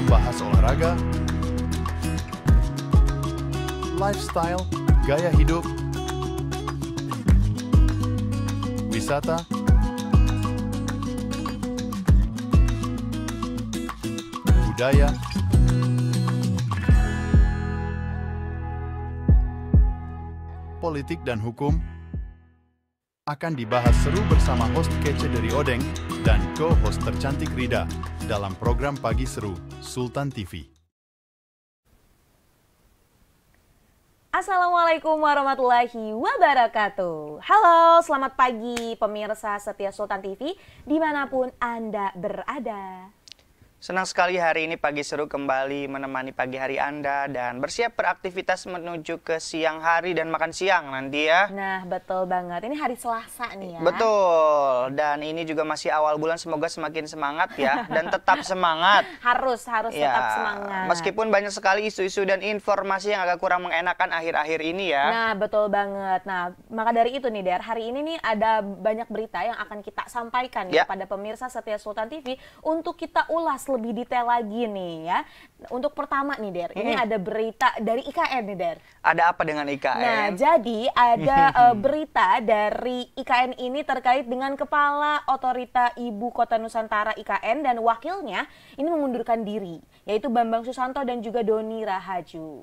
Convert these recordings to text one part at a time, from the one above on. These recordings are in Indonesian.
membahas olahraga, lifestyle, gaya hidup, wisata, budaya, politik dan hukum akan dibahas seru bersama host kece dari Odeng dan co-host tercantik Rida dalam program Pagi Seru Sultan TV. Assalamualaikum warahmatullahi wabarakatuh. Halo, selamat pagi pemirsa setia Sultan TV dimanapun Anda berada. Senang sekali hari ini Pagi Seru kembali menemani pagi hari Anda dan bersiap beraktivitas menuju ke siang hari dan makan siang nanti ya. Nah, betul banget. Ini hari Selasa nih ya. Betul. Dan ini juga masih awal bulan, semoga semakin semangat ya dan tetap semangat. Harus Ya, tetap semangat. meskipun banyak sekali isu-isu dan informasi yang agak kurang mengenakan akhir-akhir ini ya. Nah, betul banget. Nah, maka dari itu nih, Der, hari ini nih ada banyak berita yang akan kita sampaikan ya pada pemirsa setia Sultan TV untuk kita ulas lebih detail lagi nih ya. Untuk pertama nih, Der, ini ada berita dari IKN nih, Der. Ada apa dengan IKN? Nah, jadi ada berita dari IKN ini terkait dengan Kepala Otorita Ibu Kota Nusantara IKN dan wakilnya ini mengundurkan diri, yaitu Bambang Susanto dan juga Doni Rahaju.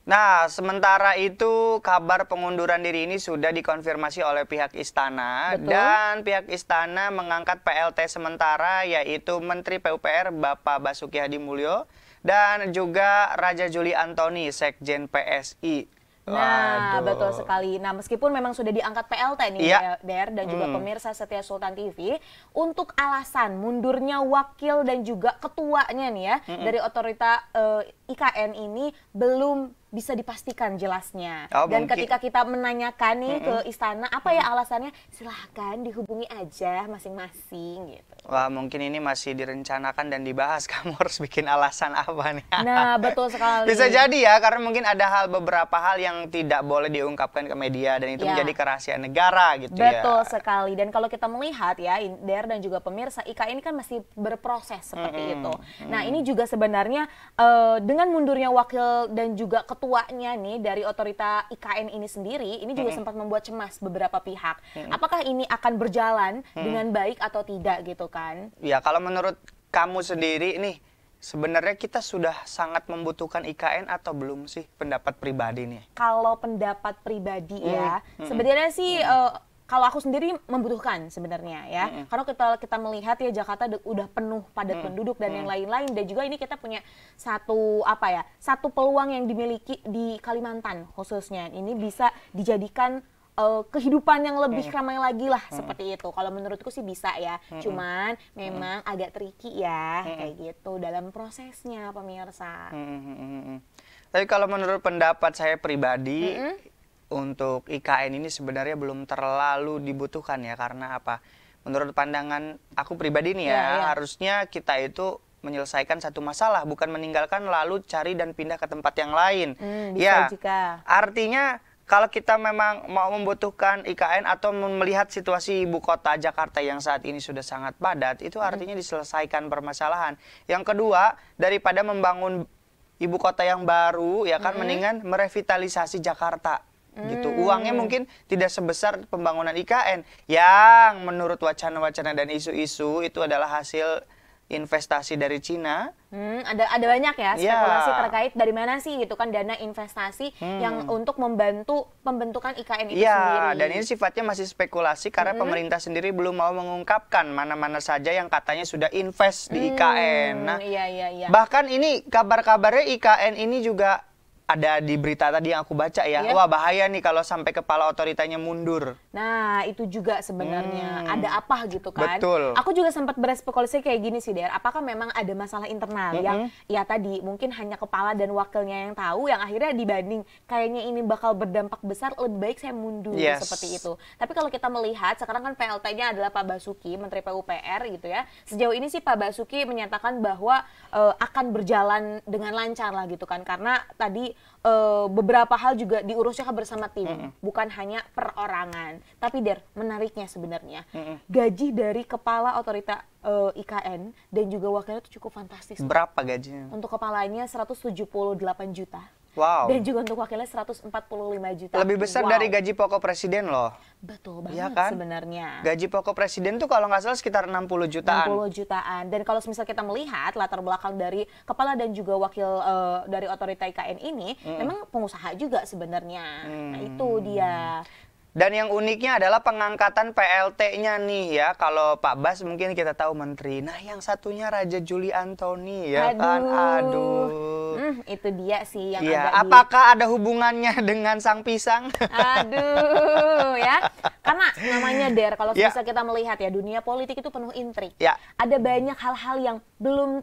Nah, sementara itu kabar pengunduran diri ini sudah dikonfirmasi oleh pihak istana. Betul. Dan pihak istana mengangkat PLT sementara yaitu Menteri PUPR Bapak Basuki Hadimulyo dan juga Raja Juli Antoni, Sekjen PSI. Nah, Waduh. betul sekali. Nah, meskipun memang sudah diangkat PLT nih, Der, dan juga pemirsa setia Sultan TV, untuk alasan mundurnya wakil dan juga ketuanya nih ya, dari otorita IKN ini belum bisa dipastikan jelasnya. Dan ketika kita menanyakan nih ke istana, apa ya alasannya? Silahkan dihubungi aja masing-masing gitu. Wah, mungkin ini masih direncanakan dan dibahas. Kamu harus bikin alasan apa nih? Nah, betul sekali. Bisa jadi ya, karena mungkin ada beberapa hal yang tidak boleh diungkapkan ke media dan itu menjadi kerahasiaan negara gitu ya. Betul sekali. Dan kalau kita melihat ya, Der dan juga pemirsa, IKN ini kan masih berproses seperti itu. Nah, ini juga sebenarnya dengan mundurnya wakil dan juga ketuanya nih dari otorita IKN ini sendiri, ini juga sempat membuat cemas beberapa pihak. Apakah ini akan berjalan dengan baik atau tidak gitu kan? Ya, kalau menurut kamu sendiri nih, sebenarnya kita sudah sangat membutuhkan IKN atau belum sih, pendapat pribadi nih? Kalau pendapat pribadi ya, sebenarnya sih kalau aku sendiri membutuhkan sebenarnya ya. Karena kita melihat ya Jakarta udah penuh padat penduduk dan yang lain-lain, dan juga ini kita punya satu peluang yang dimiliki di Kalimantan khususnya. Ini bisa dijadikan kehidupan yang lebih ramai lagi lah seperti itu. Kalau menurutku sih bisa ya. Cuman memang agak tricky ya kayak gitu dalam prosesnya pemirsa. Tapi kalau menurut pendapat saya pribadi, untuk IKN ini sebenarnya belum terlalu dibutuhkan ya. Karena apa? Menurut pandangan aku pribadi nih ya, harusnya kita itu menyelesaikan satu masalah, bukan meninggalkan lalu cari dan pindah ke tempat yang lain. Bisa juga. Artinya kalau kita memang mau membutuhkan IKN atau melihat situasi ibu kota Jakarta yang saat ini sudah sangat padat, itu artinya diselesaikan permasalahan. Yang kedua, daripada membangun ibu kota yang baru, ya kan, mendingan merevitalisasi Jakarta. Gitu. Uangnya mungkin tidak sebesar pembangunan IKN yang menurut wacana-wacana dan isu-isu itu adalah hasil investasi dari Cina. Ada banyak ya spekulasi terkait dari mana sih gitu kan dana investasi yang untuk membantu pembentukan IKN itu sendiri. Dan ini sifatnya masih spekulasi karena pemerintah sendiri belum mau mengungkapkan mana-mana saja yang katanya sudah invest di IKN. Nah, bahkan ini kabar-kabarnya IKN ini juga ada di berita tadi yang aku baca ya. Wah, bahaya nih kalau sampai kepala otoritanya mundur. Nah, itu juga sebenarnya ada apa gitu kan. Betul. Aku juga sempat berspekulasi kayak gini sih, Der. Apakah memang ada masalah internal yang ya tadi mungkin hanya kepala dan wakilnya yang tahu, yang akhirnya dibanding kayaknya ini bakal berdampak besar, lebih baik saya mundur seperti itu. Tapi kalau kita melihat sekarang kan PLT-nya adalah Pak Basuki, Menteri PUPR gitu ya. Sejauh ini sih Pak Basuki menyatakan bahwa akan berjalan dengan lancar lah gitu kan. Karena tadi beberapa hal juga diurusnya bersama tim, bukan hanya perorangan. Tapi menariknya sebenarnya gaji dari kepala otorita IKN dan juga wakilnya itu cukup fantastis. Berapa gajinya? Untuk kepalanya 178 juta. Wow. Dan juga untuk wakilnya 145 juta. Lebih besar dari gaji pokok presiden loh. Betul banget ya kan? Sebenarnya. Gaji pokok presiden tuh kalau nggak salah sekitar 60 jutaan. 60 jutaan. Dan kalau misal kita melihat latar belakang dari kepala dan juga wakil dari otorita IKN ini, memang pengusaha juga sebenarnya. Nah itu dia. Dan yang uniknya adalah pengangkatan PLT-nya nih ya. Kalau Pak Bas mungkin kita tahu menteri. Nah yang satunya Raja Juli Antoni ya kan. Aduh. Itu dia sih yang ya, agak apakah ada hubungannya dengan sang pisang? Aduh ya. Karena namanya kalau bisa kita melihat ya dunia politik itu penuh intrik. Ya. Ada banyak hal-hal yang belum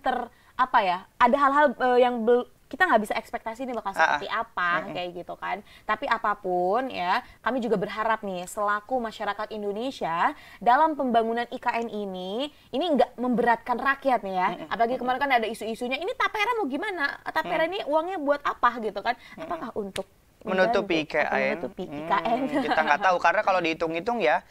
ada hal-hal yang kita nggak bisa ekspektasi ini bakal seperti apa kayak gitu kan. Tapi apapun ya, kami juga berharap nih selaku masyarakat Indonesia dalam pembangunan IKN ini nggak memberatkan rakyat nih ya. Apalagi kemarin kan ada isu-isunya, ini Tapera mau gimana? Tapera ini uangnya buat apa gitu kan? Apakah untuk menutupi IKN. Kita nggak tahu karena kalau dihitung-hitung ya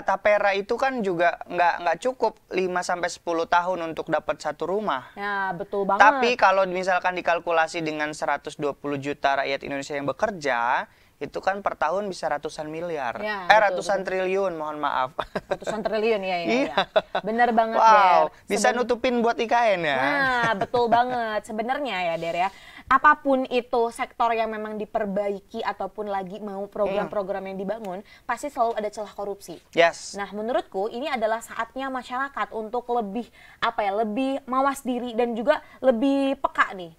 Tapera itu kan juga nggak cukup 5-10 tahun untuk dapat satu rumah. Ya, betul banget. Tapi kalau misalkan dikalkulasi dengan 120 juta rakyat Indonesia yang bekerja, itu kan per tahun bisa ratusan miliar. Ya, ratusan triliun, mohon maaf. Ratusan triliun ya. Bener banget, wow, bisa nutupin buat IKN ya. Nah, betul banget. Sebenarnya ya, ya. Apapun itu sektor yang memang diperbaiki ataupun lagi mau program-program yang dibangun, pasti selalu ada celah korupsi. Yes. Nah, menurutku ini adalah saatnya masyarakat untuk lebih lebih mawas diri dan juga lebih peka nih.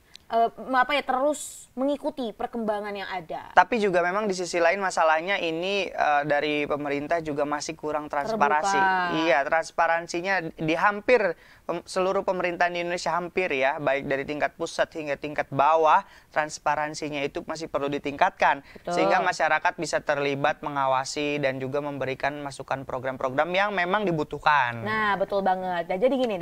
Terus mengikuti perkembangan yang ada. Tapi juga memang di sisi lain masalahnya ini dari pemerintah juga masih kurang transparansi. Terbuka. Iya, transparansinya di hampir seluruh pemerintahan di Indonesia hampir ya, baik dari tingkat pusat hingga tingkat bawah, transparansinya itu masih perlu ditingkatkan. Betul. Sehingga masyarakat bisa terlibat mengawasi dan juga memberikan masukan program-program yang memang dibutuhkan. Nah, betul banget. Nah, jadi gini,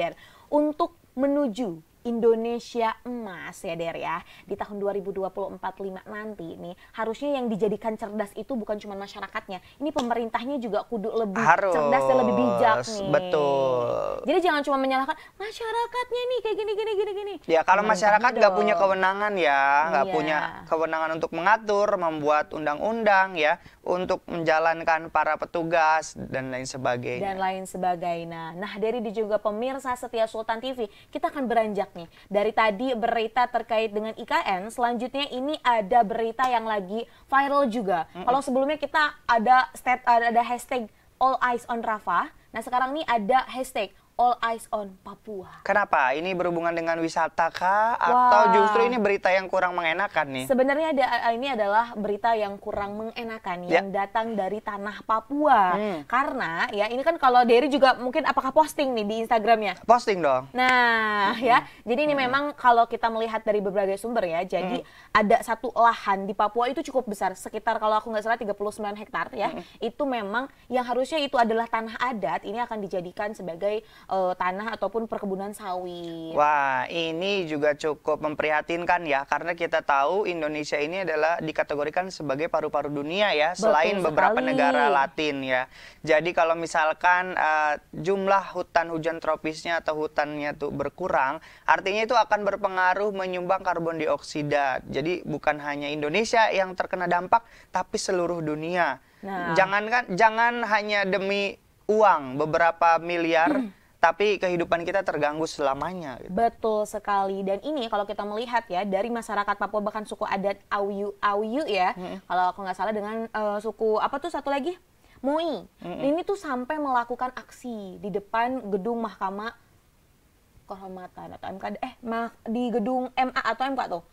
untuk menuju Indonesia emas ya ya di tahun 2024-5 nanti nih harusnya yang dijadikan cerdas itu bukan cuma masyarakatnya, ini pemerintahnya juga kudu lebih cerdas dan lebih bijak nih. Betul. Jadi jangan cuma menyalahkan masyarakatnya nih kayak gini. Ya kalau masyarakat nggak punya kewenangan nggak punya kewenangan untuk mengatur, membuat undang-undang ya, untuk menjalankan para petugas dan lain sebagainya. Nah, dari juga pemirsa setia Sultan TV, kita akan beranjak nih. Dari tadi berita terkait dengan IKN, selanjutnya ini ada berita yang lagi viral juga. Kalau sebelumnya kita ada hashtag All Eyes on Rafah, nah sekarang ini ada hashtag All Eyes on Papua. Kenapa? Ini berhubungan dengan wisata kah? Atau justru ini berita yang kurang mengenakan nih? Sebenarnya ini adalah berita yang kurang mengenakan yang datang dari tanah Papua. Karena ya ini kan kalau Dery juga mungkin apakah posting nih di Instagramnya? Posting dong. Nah ya, jadi ini memang kalau kita melihat dari berbagai sumber ya, jadi ada satu lahan di Papua itu cukup besar, sekitar kalau aku nggak salah 39 hektar ya. Itu memang yang harusnya itu adalah tanah adat, ini akan dijadikan sebagai tanah ataupun perkebunan sawit. Wah, ini juga cukup memprihatinkan ya, karena kita tahu Indonesia ini adalah dikategorikan sebagai paru-paru dunia ya, selain beberapa negara Latin ya. Jadi kalau misalkan jumlah hutan hujan tropisnya atau hutannya tuh berkurang, artinya itu akan berpengaruh menyumbang karbon dioksida. Jadi bukan hanya Indonesia yang terkena dampak, tapi seluruh dunia. Nah. Jangan hanya demi uang beberapa miliar, tapi kehidupan kita terganggu selamanya. Gitu. Betul sekali. Dan ini kalau kita melihat ya dari masyarakat Papua, bahkan suku adat Auyu ya, kalau aku nggak salah dengan suku apa tuh satu lagi? Moi. Ini tuh sampai melakukan aksi di depan gedung Mahkamah Kehormatan atau MKD, di gedung MA atau MK tuh.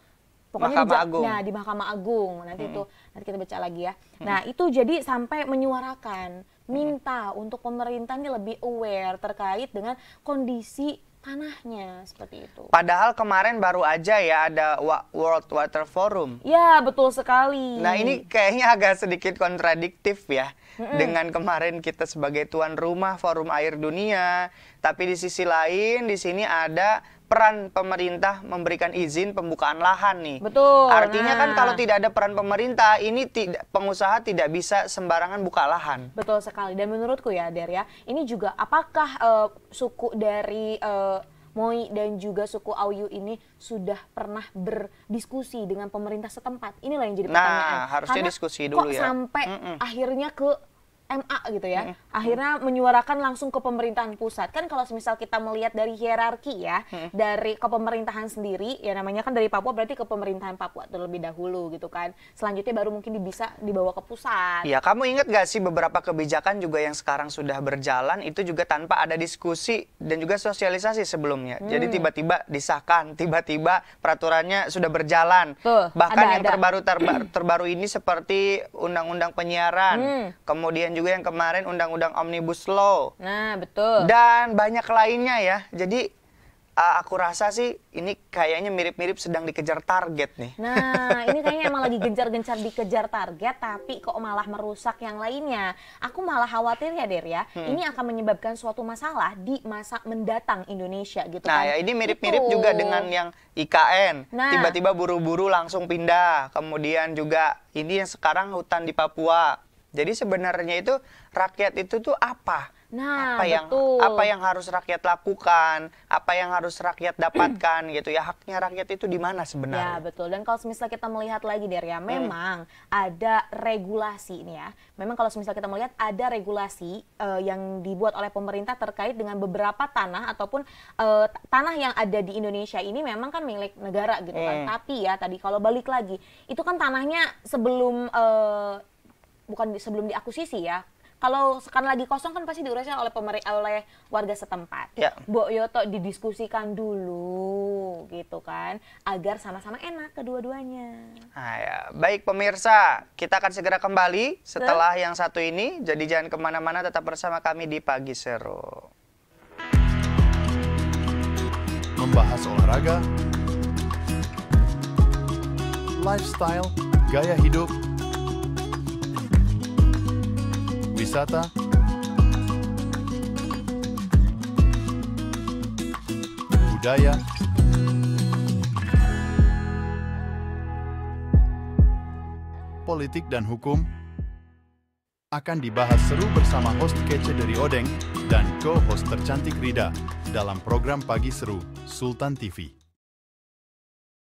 Pokoknya Mahkamah Agung. Nah, di Mahkamah Agung. Nanti kita baca lagi ya. Nah, itu jadi sampai menyuarakan, minta untuk pemerintah ini lebih aware terkait dengan kondisi tanahnya seperti itu. Padahal kemarin baru aja ya ada World Water Forum. Ya, betul sekali. Nah, ini kayaknya agak sedikit kontradiktif ya. Dengan kemarin kita sebagai tuan rumah Forum Air Dunia, tapi di sisi lain di sini ada peran pemerintah memberikan izin pembukaan lahan nih. Betul. Artinya kan kalau tidak ada peran pemerintah, ini pengusaha tidak bisa sembarangan buka lahan. Betul sekali. Dan menurutku ya, Der ya, ini juga apakah suku dari Moi dan juga suku Auyu ini sudah pernah berdiskusi dengan pemerintah setempat? Inilah yang jadi pertanyaan. Nah, harusnya karena diskusi dulu kok ya. sampai akhirnya ke MA gitu ya, akhirnya menyuarakan langsung ke pemerintahan pusat. Kan kalau misal kita melihat dari hierarki ya, dari kepemerintahan sendiri, ya namanya kan dari Papua berarti ke pemerintahan Papua terlebih dahulu gitu kan. Selanjutnya baru mungkin bisa dibawa ke pusat. Ya, kamu ingat gak sih beberapa kebijakan juga yang sekarang sudah berjalan, itu juga tanpa ada diskusi dan juga sosialisasi sebelumnya. Jadi tiba-tiba disahkan, tiba-tiba peraturannya sudah berjalan. Tuh, Bahkan yang ada. terbaru ini seperti Undang-Undang Penyiaran, kemudian juga yang kemarin Undang-Undang Omnibus Law. Nah, betul. Dan banyak lainnya ya. Jadi aku rasa sih ini kayaknya mirip-mirip sedang dikejar target nih. Nah, ini kayaknya emang lagi gencar-gencar dikejar target, tapi kok malah merusak yang lainnya. Aku malah khawatir ya, Der ya, ini akan menyebabkan suatu masalah di masa mendatang Indonesia gitu Nah, kan. ya ini mirip-mirip Itu. juga dengan yang IKN. Nah. Tiba-tiba buru-buru langsung pindah. Kemudian juga ini yang sekarang hutan di Papua. Jadi sebenarnya itu rakyat itu tuh apa? Nah, Apa yang harus rakyat lakukan? Apa yang harus rakyat dapatkan gitu ya? Haknya rakyat itu di mana Ya, sebenarnya? betul. Dan kalau misalnya kita melihat lagi, Der ya, memang ada regulasi ini ya. Memang kalau misalnya kita melihat ada regulasi yang dibuat oleh pemerintah terkait dengan beberapa tanah ataupun tanah yang ada di Indonesia ini memang kan milik negara gitu kan. Tapi ya tadi kalau balik lagi, itu kan tanahnya sebelum sebelum diakuisisi ya. Kalau sekarang lagi kosong kan pasti diurusnya oleh oleh warga setempat. Ya. Mbok Yoto didiskusikan dulu gitu kan, agar sama-sama enak kedua-duanya. Nah, ya. Baik pemirsa, kita akan segera kembali setelah yang satu ini. Jadi jangan kemana-mana, tetap bersama kami di Pagi Seru. Membahas olahraga, lifestyle, gaya hidup, wisata, budaya, politik dan hukum akan dibahas seru bersama host kece dari Odeng dan co-host tercantik Rida dalam program Pagi Seru Sultan TV.